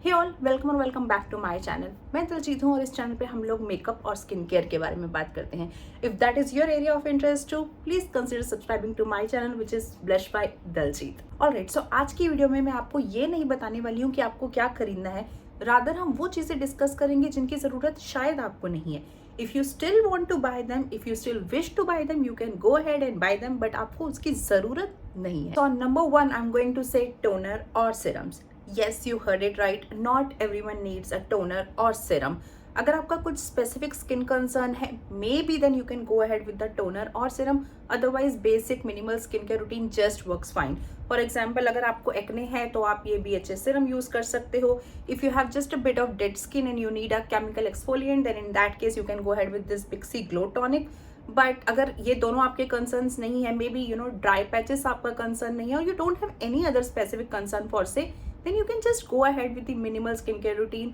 हे all, welcome और welcome back to my channel. मैं दिलजीत हूँ और इस चैनल पे हम लोग मेकअप और स्किन केयर के बारे में बात करते हैं। If that is your area of interest too, please consider subscribing to my channel which is blush by Diljit. Alright, so आज की वीडियो में मैं आपको ये नहीं बताने वाली हूँ कि आपको क्या खरीदना है, रादर हम वो चीज़ें डिस्कस करेंगे जिनकी ज़रूरत शायद आपको नहीं है। If you still want to buy them, if you still wish to buy them, you can go ahead and buy them, but आपको उसकी ज़रूरत नहीं है। So number one, I am going to say toner और serums. Yes, you heard it right. Not everyone needs a toner or serum. अगर आपका कुछ specific skin concern है, maybe then you can go ahead with the toner और serum. Otherwise basic minimal skin care routine just works fine. For example, अगर आपको acne है तो आप ये BHA सीरम यूज कर सकते हो। If you have just a bit of dead skin and you need a chemical exfoliant, then in that case you can go ahead with this Pixi Glow Tonic. But अगर ये दोनों आपके concerns नहीं है, maybe dry patches आपका concern नहीं है, और you don't have any other specific concern for say, then you can just go ahead with the minimal skincare routine.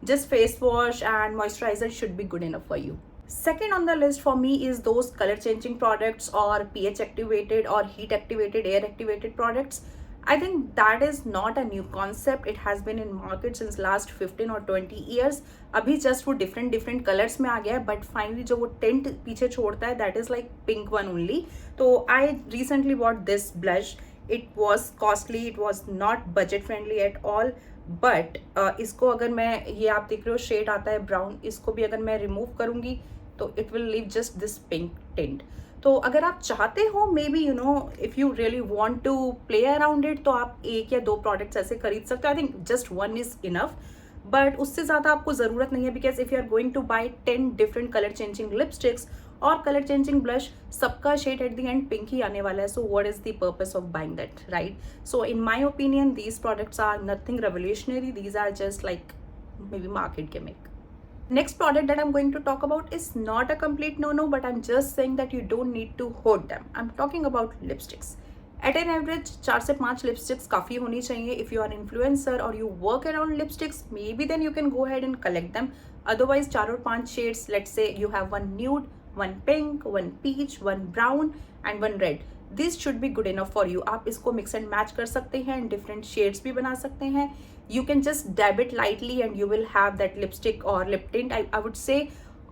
Just face wash and moisturizer should be good enough for you. Second on the list for me is those color changing products or pH activated or heat activated, air activated products. I think that is not a new concept. It has been in market since last 15 or 20 years. अभी just वो different colors में आ गया है, but finally जो वो tint पीछे छोड़ता है, that is like pink one only. तो I recently bought this blush. It was costly, it was not budget friendly at all, but इसको अगर मैं, ये आप देख रहे हो शेड आता है ब्राउन, इसको भी अगर मैं रिमूव करूँगी तो it will leave just this pink tint. तो अगर आप चाहते हो, maybe if you really want to play around it, तो आप एक या दो प्रोडक्ट्स ऐसे खरीद सकते हो। I think just one is enough, but उससे ज़्यादा आपको ज़रूरत नहीं है, because if you are going to buy 10 different colour changing lipsticks और कलर चेंजिंग ब्लश, सबका shade at the end pink ही आने वाला है। So what is the purpose of buying that, right? So in my opinion these products are nothing revolutionary, these are just like maybe market gimmick. Next product that I'm going to talk about is not a complete no-no, but I'm just saying that you don't need to hoard them. I'm talking about lipsticks. At an average 4 से 5 lipsticks काफ़ी होनी चाहिए. If you are an influencer or you work around lipsticks, maybe then you can go ahead and collect them. Otherwise 4 और 5 shades, let's say you have one nude, one pink, one peach, one brown and one red. This should be good enough for you. आप इसको mix and match कर सकते हैं, different shades भी बना सकते हैं. You can just dab it lightly and you will have that lipstick or lip tint, I would say.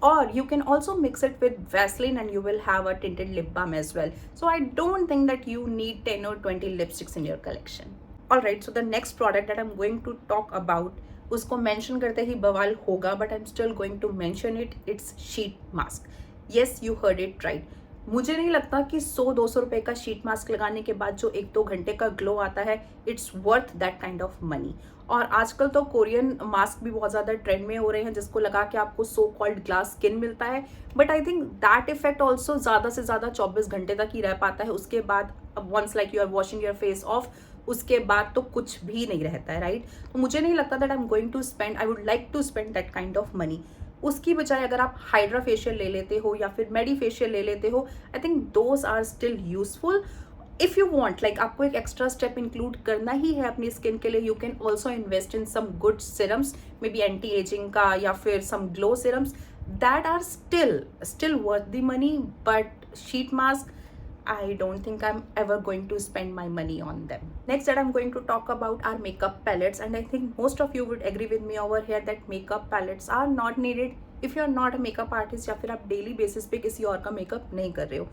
Or you can also mix it with Vaseline and you will have a tinted lip balm as well. So I don't think that you need 10 or 20 lipsticks in your collection. Alright, so the next product that I'm going to talk about, उसको mention करते ही बवाल होगा, but I'm still going to mention it. It's sheet mask. Yes, you heard it right. मुझे नहीं लगता कि 100-200 रुपए का शीट मास्क लगाने के बाद जो 1-2 घंटे का ग्लो आता है, it's worth that kind of money. और आजकल तो कोरियन मास्क भी बहुत ज़्यादा ट्रेंड में हो रहे हैं, जिसको लगा के आपको सो कॉल्ड ग्लास स्किन मिलता है, but I think that effect also ज़्यादा से ज़्यादा 24 घंटे तक ही रह पाता है। उसके बाद once like you are washing your face off, उसके बाद तो कुछ भी नहीं रहता है, राइट? तो मुझे नहीं लगता that I am going to spend, I would like to spend that kind of money. उसकी बजाय अगर आप हाइड्रा फेशियल ले लेते हो या फिर मेडी फेशियल ले लेते हो, I think those are still useful. If you want, like आपको एक एक्स्ट्रा स्टेप इंक्लूड करना ही है अपनी स्किन के लिए, you can also invest in some good serums, maybe anti ageing का या फिर some glow serums, that are still worth the money. But sheet mask, I don't think I'm ever going to spend my money on them. Next that I'm going to talk about are makeup palettes, and I think most of you would agree with me over here that makeup palettes are not needed if you're not a makeup artist या फिर आप daily basis पे किसी और का makeup नहीं कर रहे हो।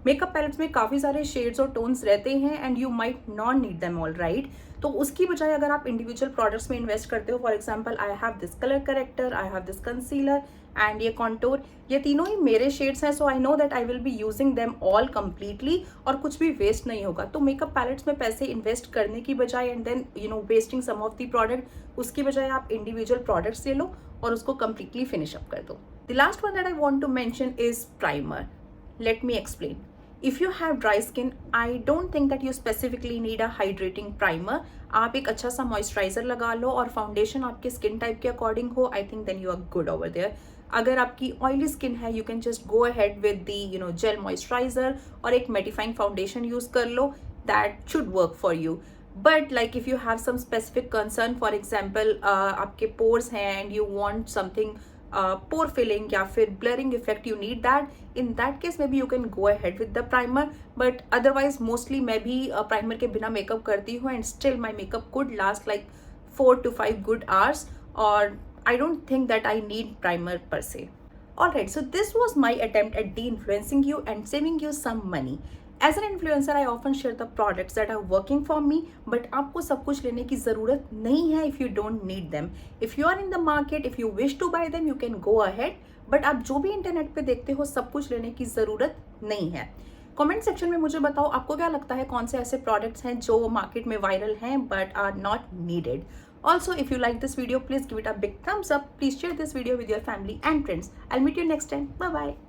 मेकअप पैलेट्स में काफ़ी सारे शेड्स और टोन्स रहते हैं and you might not need them all, right? तो उसकी बजाय अगर आप इंडिविजुअल प्रोडक्ट्स में इन्वेस्ट करते हो, for example I have this colour corrector, I have this concealer and ये कॉन्टोर, ये तीनों ही मेरे शेड्स हैं, so I know that I will be using them all completely और कुछ भी वेस्ट नहीं होगा। तो मेकअप पैलेट्स में पैसे इन्वेस्ट करने की बजाय and then wasting some of the product, उसकी बजाय आप इंडिविजुअल प्रोडक्ट्स ले लो और उसको कम्प्लीटली फिनिश अप कर दो। The last one that I want to mention is primer. Let me explain. If you have dry skin, I don't think that you specifically need a hydrating primer. आप एक अच्छा सा moisturiser लगा लो और foundation आपके skin type के according हो, I think then you are good over there. अगर आपकी ऑयली स्किन है, you can just go ahead with the gel moisturiser और एक मेटिफाइंग फाउंडेशन यूज कर लो, that should work for you. But like if you have some specific concern, for example आपके pores हैं and you want something pore filling या फिर blurring effect, you need that. In that case maybe you can go ahead with the primer, but otherwise mostly मैं भी primer के बिना makeup करती हूँ and still my makeup could last like 4 to 5 good hours, or I don't think that I need primer per se. Alright, so this was my attempt at de-influencing you and saving you some money. As an influencer, I often share the products that are working for me, but आपको सब कुछ लेने की ज़रूरत नहीं है if you don't need them. If you are in the market, if you wish to buy them, you can go ahead. But आप जो भी इंटरनेट पे देखते हो सब कुछ लेने की ज़रूरत नहीं है. कमेंट सेक्शन में मुझे बताओ आपको क्या लगता है कौन से ऐसे प्रोडक्ट्स हैं जो मार्केट में वायरल हैं but are not needed. Also, if you like this video, please give it a big thumbs up. Please share this video with your family and friends. I'll meet you next time. Bye bye.